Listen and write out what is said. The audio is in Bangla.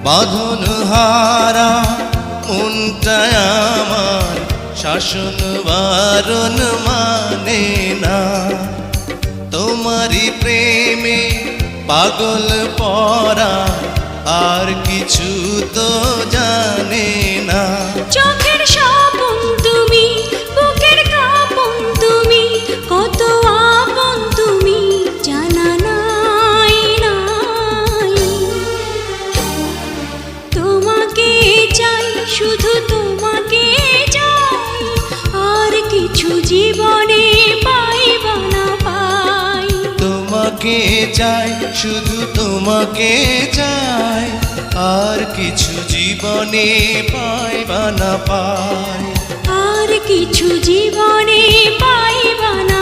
বাঁধন হারা মনটা আমার শাসন বারণ মানে না। তোমারই প্রেমে পাগল পরা আর কিছু তো জানে না। চোখের স্বপন তুমি, বুকের কাঁপন তুমি, কত আপন তুমি জানা নাই নাই। তোমাকে চাই, শুধু তোমাকে চাই, আর কিছু জীবনে পাইবা না পাই। তোমাকে চাই, শুধু তোমাকে চাই, আর কিছু জীবনে পাইবা না পাই। আর কিছু জীবনে পাইবা না